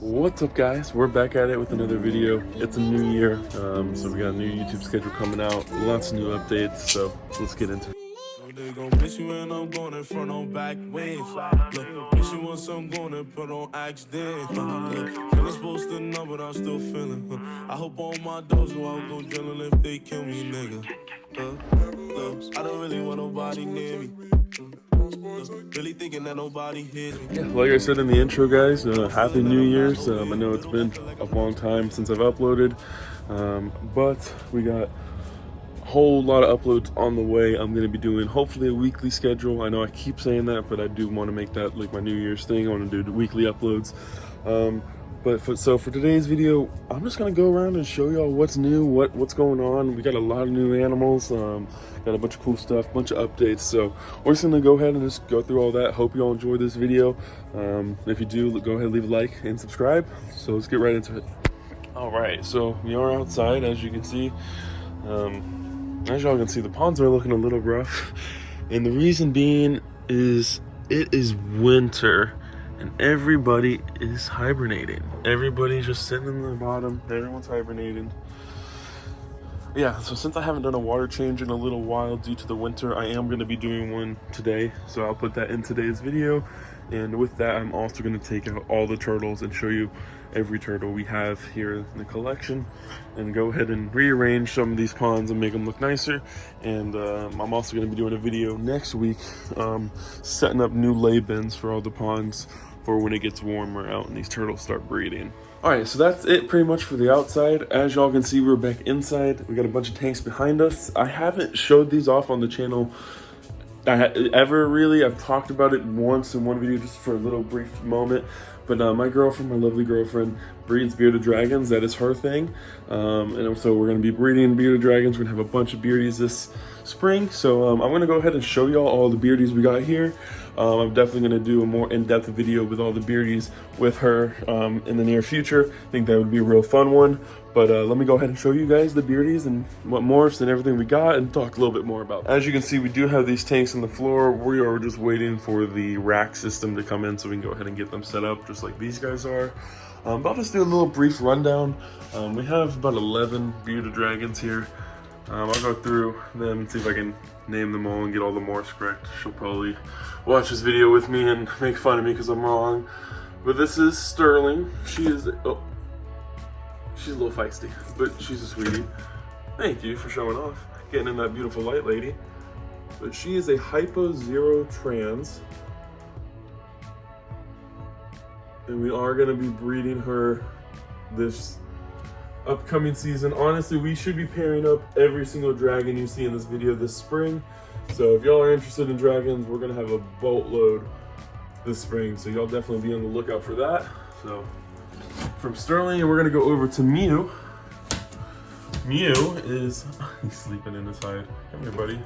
What's up, guys? We're back at it with another video. It's a new year, so we got a new YouTube schedule coming out, lots of new updates, so let's get into it. They gon' miss you and I'm going in front on back wings. Look, miss you once I'm going to put on accident. Look, feeling supposed to know, but I'm still feeling. I hope all my dogs will out go drilling if they kill me, nigga. Look, I don't really want nobody near me. Really thinking that nobody hears me. Yeah, like I said in the intro, guys, Happy New Year's. I know it's been a long time since I've uploaded, but we got a whole lot of uploads on the way. I'm going to be doing hopefully a weekly schedule. I know I keep saying that, but I do want to make that like my New Year's thing. I want to do the weekly uploads. So for today's video, I'm just gonna go around and show y'all what's new, what's going on. We got a lot of new animals, got a bunch of cool stuff, bunch of updates. So we're just gonna go ahead and just go through all that. Hope you all enjoy this video. If you do, go ahead and leave a like and subscribe. So let's get right into it. All right, so we are outside, as you can see. As y'all can see, the ponds are looking a little rough, and the reason being is it is winter. And everybody is hibernating. Everybody's just sitting in the bottom. Everyone's hibernating. Yeah, so since I haven't done a water change in a little while due to the winter, I am going to be doing one today. So I'll put that in today's video. And with that, I'm also going to take out all the turtles and show you every turtle we have here in the collection, and go ahead and rearrange some of these ponds and make them look nicer. And I'm also going to be doing a video next week setting up new lay bins for all the ponds for when it gets warmer out and these turtles start breeding. All right, so that's it pretty much for the outside. As y'all can see, we're back inside. We got a bunch of tanks behind us. I haven't showed these off on the channel ever really. I've talked about it once in one video just for a little brief moment, but my girlfriend, my lovely girlfriend, breeds bearded dragons. That is her thing. And so we're going to be breeding bearded dragons. We're going to have a bunch of beardies this spring. So I'm going to go ahead and show y'all all the beardies we got here. I'm definitely going to do a more in-depth video with all the beardies with her in the near future. I think that would be a real fun one. But let me go ahead and show you guys the beardies and what morphs and everything we got, and talk a little bit more about them. As you can see, we do have these tanks on the floor. We are just waiting for the rack system to come in so we can go ahead and get them set up just like these guys are. But I'll just do a little brief rundown. We have about 11 bearded dragons here. I'll go through them and see if I can name them all and get all the morphs correct. She'll probably watch this video with me and make fun of me because I'm wrong. But this is Sterling. She is... oh. She's a little feisty, but she's a sweetie. Thank you for showing off. Getting in that beautiful light, lady. But she is a Hypo Zero trans. And we are going to be breeding her this upcoming season. Honestly, we should be pairing up every single dragon you see in this video this spring. So if y'all are interested in dragons, we're going to have a boatload this spring. So y'all definitely be on the lookout for that. So from Sterling, we're gonna go over to Mew. Mew is, he's sleeping in his hide. Come here, buddy.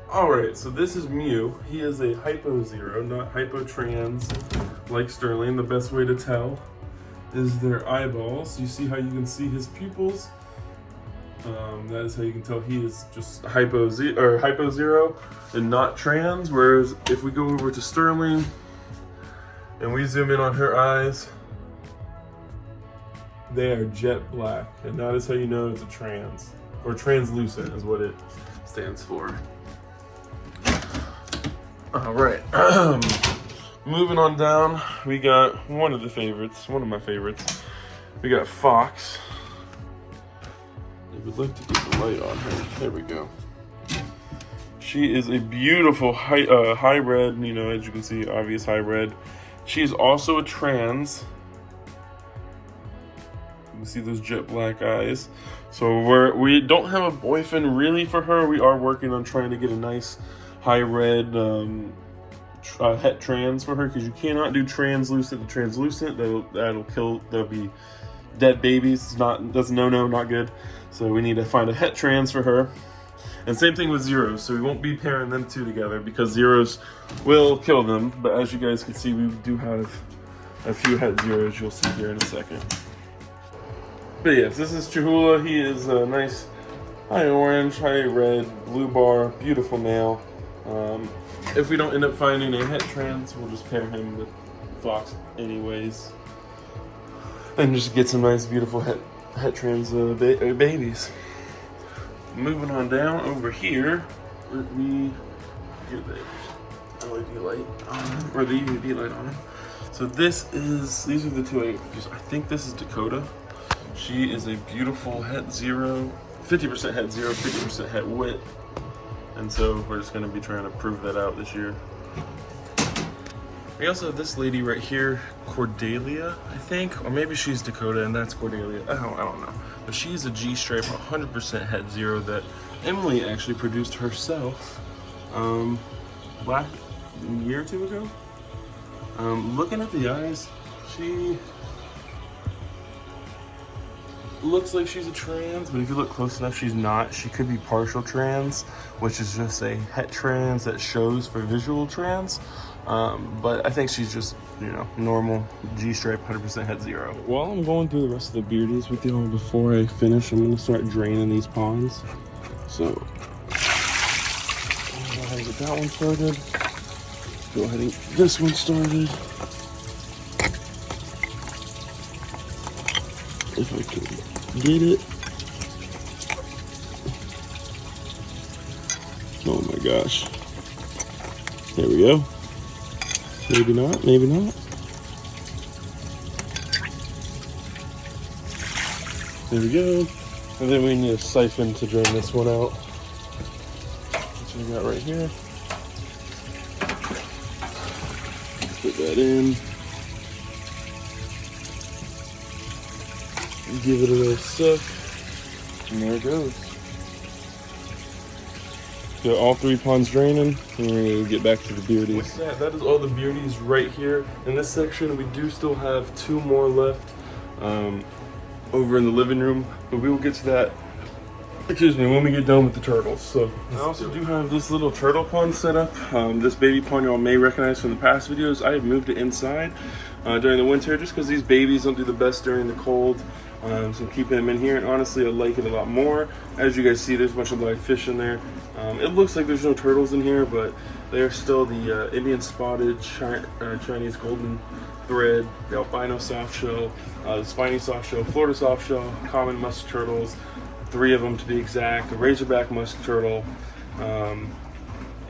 All right, so this is Mew. He is a Hypo Zero, not Hypo Trans like Sterling. The best way to tell is their eyeballs. You see how you can see his pupils? That is how you can tell he is just Hypo Zero and not trans. Whereas if we go over to Sterling, and we zoom in on her eyes, they are jet black, and that is how you know it's a trans, or translucent is what it stands for. All right, moving on down, we got one of my favorites. We got Fox. I would like to get the light on her. There we go. She is a beautiful hybrid, you know, as you can see, obvious hybrid. She's also a trans. You can see those jet black eyes. So we don't have a boyfriend really for her. We are working on trying to get a nice high red het trans for her, because you cannot do translucent to translucent. That'll kill. That'll be dead babies. That's no, not good. So we need to find a het trans for her. And same thing with zeros, so we won't be pairing them two together because zeros will kill them. But as you guys can see, we do have a few het zeros you'll see here in a second. But yes, this is Chihuahua. He is a nice high orange, high red, blue bar, beautiful male. if we don't end up finding a het trans, we'll just pair him with Fox anyways. And just get some nice, beautiful het trans babies. Moving on down over here, let me get the LED light on, or the UV light on. So these are the two I think this is Dakota. She is a beautiful het zero, 50% het zero, 50% het wit. And so we're just gonna be trying to prove that out this year. We also have this lady right here, Cordelia, I think, or maybe she's Dakota and that's Cordelia. I don't know. But she's a G-stripe, 100% het zero that Emily actually produced herself last year or two ago. Looking at the eyes, she looks like she's a trans, but if you look close enough, she's not. She could be partial trans, which is just a het trans that shows for visual trans. But I think she's just, you know, normal G-stripe, 100% het zero. While I'm going through the rest of the beardies with y'all, before I finish, I'm gonna start draining these ponds. So, go ahead and get that one started. Go ahead and get this one started. If I can get it. Oh my gosh. There we go. Maybe not, maybe not. There we go. And then we need a siphon to drain this one out. Which we got right here. Put that in. Give it a little suck. And there it goes. Got all 3 ponds draining, and we're gonna get back to the beardies. That is all the beardies right here. In this section, we do still have 2 more left over in the living room, but we will get to that, excuse me, when we get done with the turtles. So I also do have this little turtle pond set up. This baby pond y'all may recognize from the past videos. I have moved it inside during the winter just because these babies don't do the best during the cold. So I'm keeping them in here, and honestly I like it a lot more. As you guys see, there's a bunch of live fish in there. It looks like there's no turtles in here, but they are still the Indian spotted, Chinese golden thread, the albino softshell, the spiny softshell, Florida softshell, common musk turtles, 3 of them to be exact, a razorback musk turtle,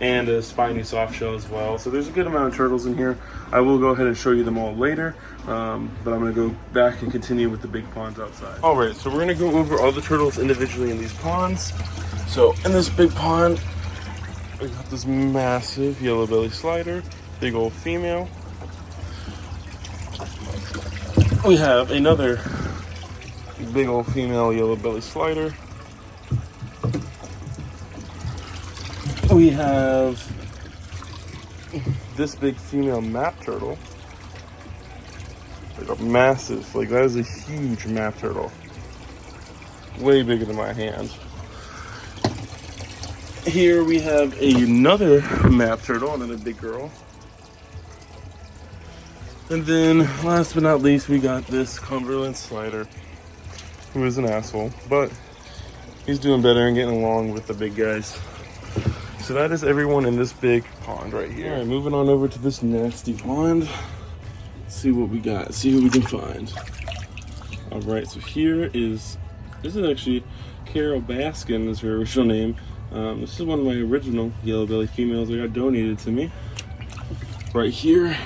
and a spiny softshell as well. So there's a good amount of turtles in here. I will go ahead and show you them all later, but I'm gonna go back and continue with the big ponds outside. All right, so we're gonna go over all the turtles individually in these ponds. So in this big pond, we got this massive yellow belly slider, big old female. We have another big old female yellow belly slider. We have this big female map turtle. Like a massive, like that is a huge map turtle. Way bigger than my hand. Here we have another map turtle, another big girl. And then last but not least, we got this Cumberland slider, who is an asshole, but he's doing better and getting along with the big guys. So that is everyone in this big pond right here. All right, moving on over to this nasty pond. Let's see what we got, see who we can find. All right, so here is, this is actually Carol Baskin is her original name. This is one of my original yellow belly females that got donated to me. Right here,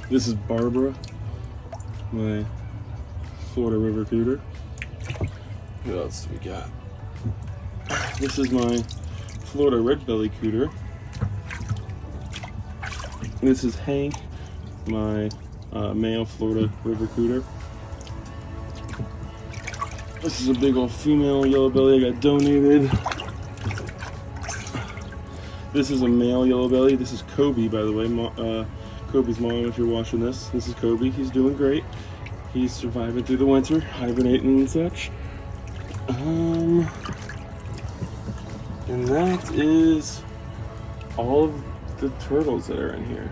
this is Barbara, my Florida river cooter. What else do we got? This is my Florida red belly cooter. This is Hank, my male Florida river cooter. This is a big old female yellow belly I got donated. This is a male yellow belly. This is Kobe, by the way. Kobe's mom, if you're watching this. This is Kobe. He's doing great. He's surviving through the winter, hibernating and such. And that is all of the turtles that are in here.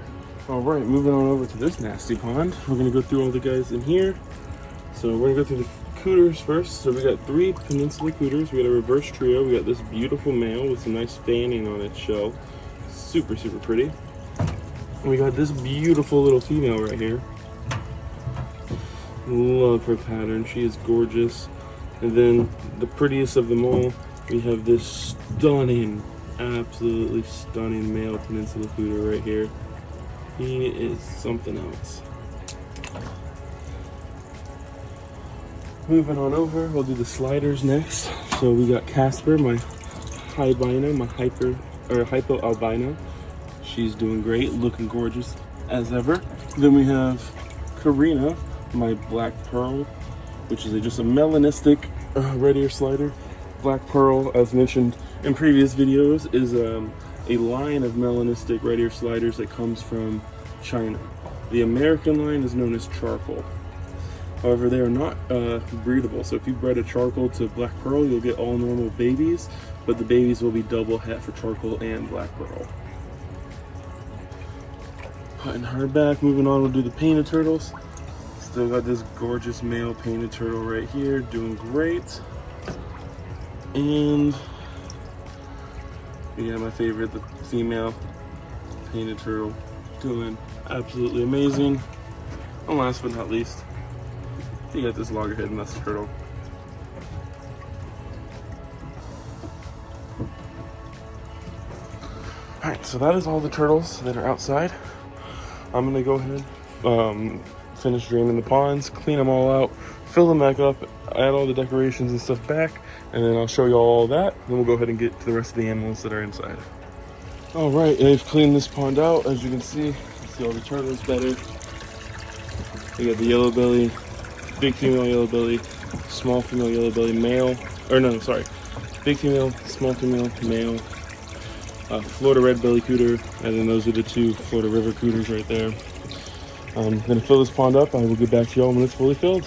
All right, moving on over to this nasty pond. We're gonna go through all the guys in here. So we're gonna go through the cooters first. So we got 3 peninsula cooters. We got a reverse trio. We got this beautiful male with some nice fanning on its shell. Super, super pretty. And we got this beautiful little female right here. Love her pattern. She is gorgeous. And then the prettiest of them all, we have this stunning, absolutely stunning male peninsula cooter right here. He is something else. Moving on over, we'll do the sliders next. So we got Casper, my albino, my hypo albino. She's doing great, looking gorgeous as ever. Then we have Karina, my black pearl, which is just a melanistic red ear slider. Black pearl, as mentioned in previous videos, is a line of melanistic red ear sliders that comes from China. The American line is known as charcoal. However, they are not breedable. So if you bred a charcoal to black pearl, you'll get all normal babies, but the babies will be double het for charcoal and black pearl. Putting her back, moving on, we'll do the painted turtles. Still got this gorgeous male painted turtle right here, doing great. And yeah, my favorite, the female painted turtle, doing absolutely amazing. And last but not least, you got this loggerhead musk turtle. Alright, so that is all the turtles that are outside. I'm gonna go ahead, finish draining the ponds, clean them all out, fill them back up, add all the decorations and stuff back, and then I'll show you all that. Then we'll go ahead and get to the rest of the animals that are inside. All right, they've cleaned this pond out. As you can see all the turtles better. We got the yellow belly, big female yellow belly, small female yellow belly, male, or no, sorry, big female, small female, male, Florida red belly cooter, and then those are the two Florida river cooters right there. I'm gonna fill this pond up. I will get back to y'all when it's fully filled.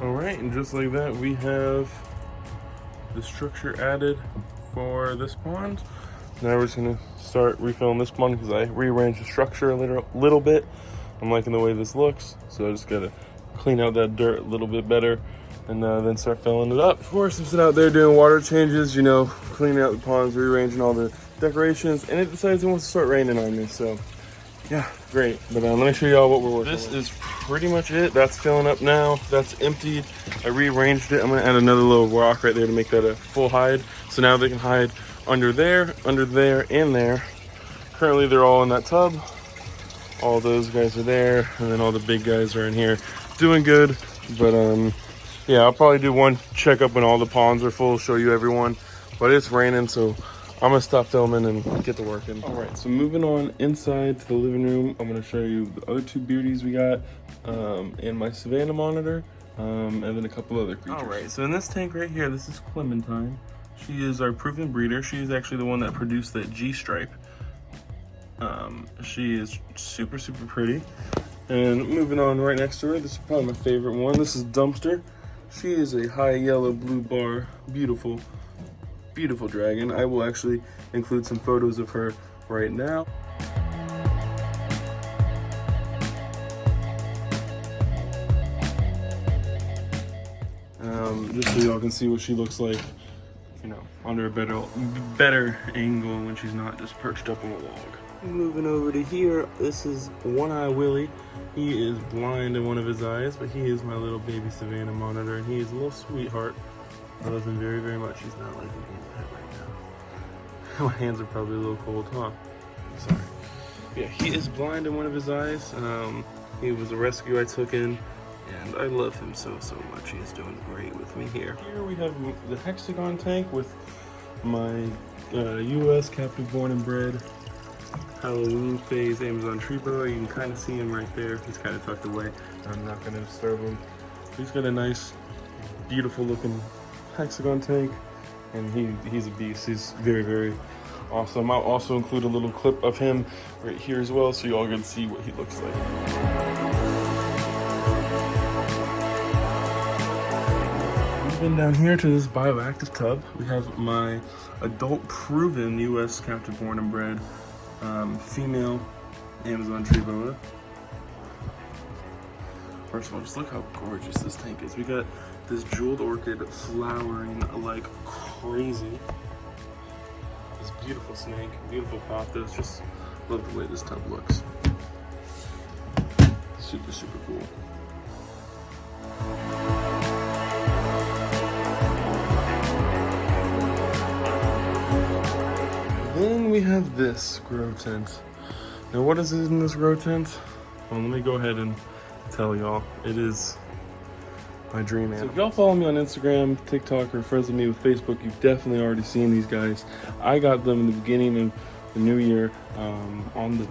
All right, and just like that, we have the structure added for this pond. Now we're just gonna start refilling this pond because I rearranged the structure a little bit. I'm liking the way this looks, so I just gotta clean out that dirt a little bit better and then start filling it up. Of course, I'm sitting out there doing water changes, you know, cleaning out the ponds, rearranging all the decorations, and it decides it wants to start raining on me, so yeah, great. But let me show y'all what we're working with. This is pretty much it. That's filling up now. That's emptied. I rearranged it. I'm gonna add another little rock right there to make that a full hide. So now they can hide under there, and there. Currently they're all in that tub. All those guys are there, and then all the big guys are in here doing good. But yeah, I'll probably do one checkup when all the ponds are full, show you everyone. But it's raining, so I'm gonna stop filming and get to working. All right, so moving on inside to the living room, I'm gonna show you the other two beauties we got, and my Savannah monitor, and then a couple other creatures. All right, so in this tank right here, this is Clementine. She is our proven breeder. She is actually the one that produced that G-stripe. She is super, super pretty. And moving on right next to her, this is probably my favorite one. This is Dumpster. She is a high yellow blue bar, beautiful, beautiful dragon. I will actually include some photos of her right now. Just so y'all can see what she looks like, you know, under a better angle when she's not just perched up on a log. Moving over to here, this is One Eye Willie. He is blind in one of his eyes, but he is my little baby Savannah monitor, and he is a little sweetheart. I love him very, very much. He's not liking being pet right now. My hands are probably a little cold, huh? Sorry. Yeah, he is blind in one of his eyes. He was a rescue I took in, and I love him so, so much. He is doing great with me here. Here we have the hexagon tank with my U.S. captive born and bred Halloween phase Amazon tree boa. You can kind of see him right there. He's kind of tucked away. I'm not going to disturb him. He's got a nice, beautiful looking hexagon tank, and he's a beast. He's very, very awesome. I'll also include a little clip of him right here as well, so you all can see what he looks like. Moving down here to this bioactive tub, we have my adult proven U.S. captive born and bred female Amazon tree boa. First of all, just look how gorgeous this tank is. We got this jeweled orchid flowering like crazy. This beautiful snake, beautiful pothos. Just love the way this tub looks. Super, super cool. Then we have this grow tent. Now what is in this grow tent? Well, let me go ahead and tell y'all. It is my dream animal. So if y'all follow me on Instagram, TikTok, or friends with me with Facebook, you've definitely already seen these guys. I got them in the beginning of the new year, on the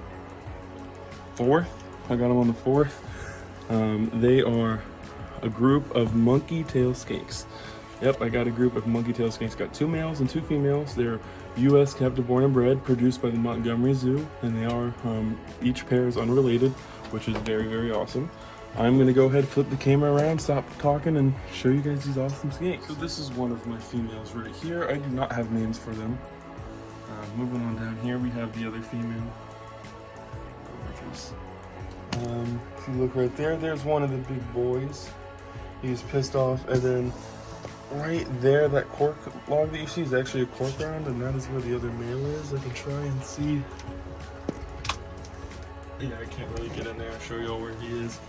4th. I got them on the 4th. They are a group of monkey tail skinks. Yep, I got a group of monkey tail skinks. Got 2 males and 2 females. They're U.S. captive born and bred, produced by the Montgomery Zoo, and they are, each pair is unrelated, which is very, very awesome. I'm gonna go ahead, flip the camera around, stop talking, and show you guys these awesome skinks. So this is one of my females right here. I do not have names for them. Moving on down here, we have the other female. If you look right there, there's one of the big boys. He's pissed off, and then right there, that cork log that you see is actually a cork round, and that is where the other male is. I can try and see. Yeah, I can't really get in there and show y'all where he is.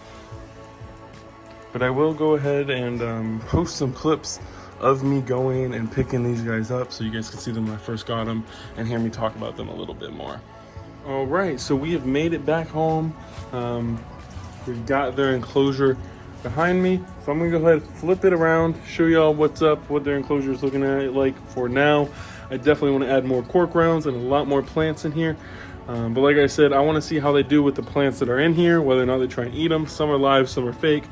But I will go ahead and post some clips of me going and picking these guys up so you guys can see them when I first got them and hear me talk about them a little bit more. All right, so we have made it back home. We've got their enclosure behind me. So I'm gonna go ahead and flip it around, show y'all what's up, what their enclosure is looking at like for now. I definitely want to add more cork rounds and a lot more plants in here. But like I said, I want to see how they do with the plants that are in here, whether or not they try and eat them. Some are live, some are fake.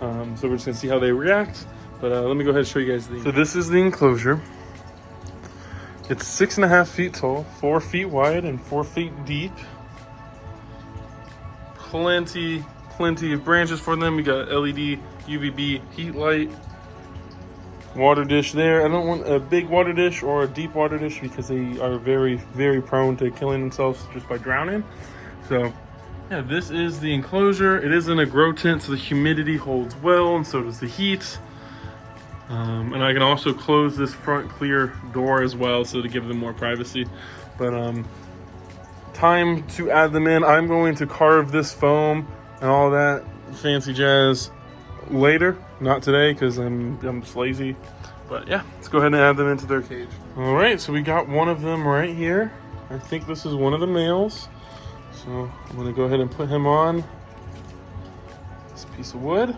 So we're just gonna see how they react. But let me go ahead and show you guys these. So this is the enclosure. It's 6.5 feet tall, 4 feet wide, and 4 feet deep. Plenty of branches for them. We got LED, UVB heat light, water dish there. I don't want a big water dish or a deep water dish because they are very, very prone to killing themselves just by drowning. So yeah, this is the enclosure. It is in a grow tent, so the humidity holds well, and so does the heat. And I can also close this front clear door as well, so to give them more privacy. But time to add them in. I'm going to carve this foam and all that fancy jazz later, not today, because I'm just lazy. But yeah, let's go ahead and add them into their cage. All right, so we got one of them right here. I think this is one of the males. So I'm gonna go ahead and put him on this piece of wood.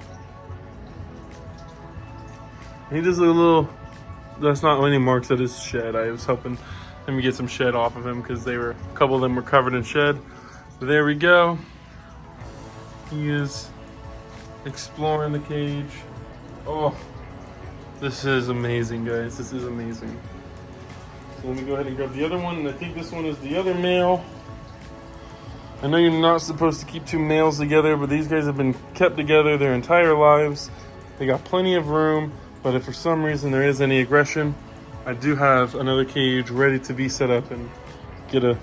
He does a little, that's not any marks at his shed. I was helping him get some shed off of him because a couple of them were covered in shed. But there we go. He is exploring the cage. Oh, this is amazing, guys. This is amazing. So let me go ahead and grab the other one. And I think this one is the other male. I know you're not supposed to keep 2 males together, but these guys have been kept together their entire lives. They got plenty of room. But if for some reason there is any aggression, I do have another cage ready to be set up and get a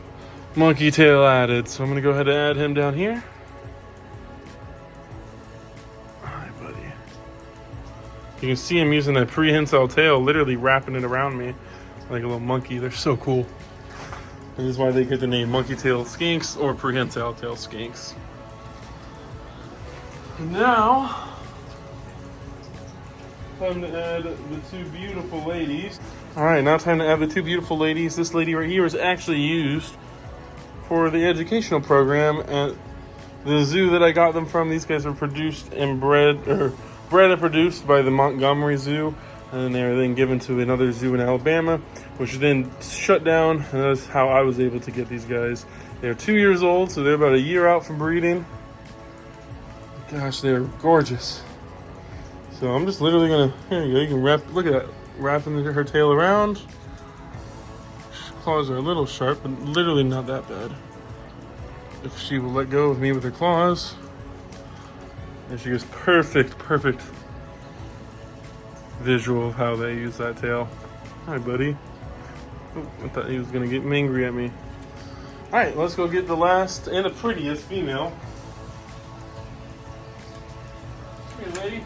monkey tail added. So I'm gonna go ahead and add him down here. Hi, buddy. You can see him using that prehensile tail, literally wrapping it around me like a little monkey. They're so cool. This is why they get the name monkey tail skinks or prehensile tail skinks. Now, time to add the 2 beautiful ladies. All right, now time to add the 2 beautiful ladies. This lady right here is actually used for the educational program at the zoo that I got them from. These guys were produced and bred and produced by the Montgomery Zoo, and they were then given to another zoo in Alabama, which then shut down, and that's how I was able to get these guys. They're 2 years old, so they're about a year out from breeding. Gosh, they're gorgeous. So I'm just literally gonna, here you go, you can look at that, wrapping her tail around. Claws are a little sharp, but literally not that bad. If she will let go of me with her claws. And she gets perfect visual of how they use that tail. Hi, buddy. Oh, I thought he was gonna get angry at me. All right, let's go get the last and the prettiest female. Here, lady.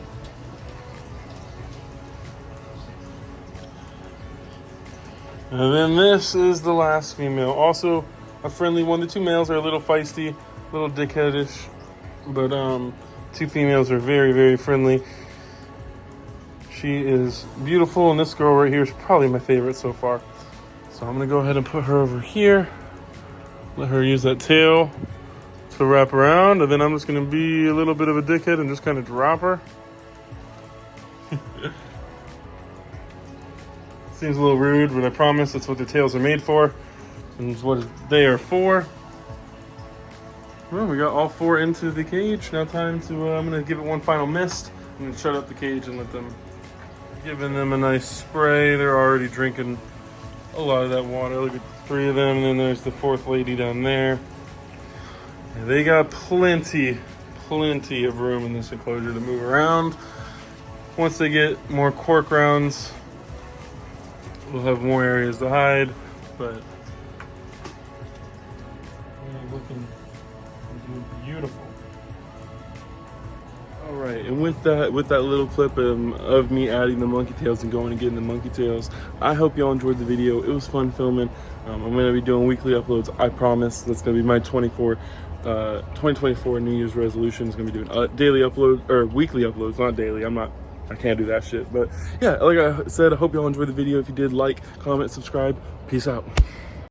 And then this is the last female. Also a friendly one. The two males are a little feisty, a little dickheadish, but two females are very, very friendly. She is beautiful, and this girl right here is probably my favorite so far. So I'm gonna go ahead and put her over here. Let her use that tail to wrap around, and then I'm just gonna be a little bit of a dickhead and just kind of drop her. Seems a little rude, but I promise that's what the tails are made for, and it's what they are for. Well, we got all four into the cage. Now time to, I'm gonna give it one final mist. I'm gonna shut up the cage and let them, giving them a nice spray. They're already drinking a lot of that water. Look at three of them, and then there's the fourth lady down there. And they got plenty of room in this enclosure to move around. Once they get more cork rounds, we'll have more areas to hide, but yeah, looking beautiful. All right, and with that little clip of me adding the monkey tails and going and getting the monkey tails, I hope y'all enjoyed the video. It was fun filming. I'm gonna be doing weekly uploads. I promise. That's gonna be my 2024 New Year's resolution. Is gonna be doing daily upload or weekly uploads, not daily. I can't do that shit. But yeah, like I said, I hope y'all enjoyed the video. If you did, like, comment, subscribe. Peace out.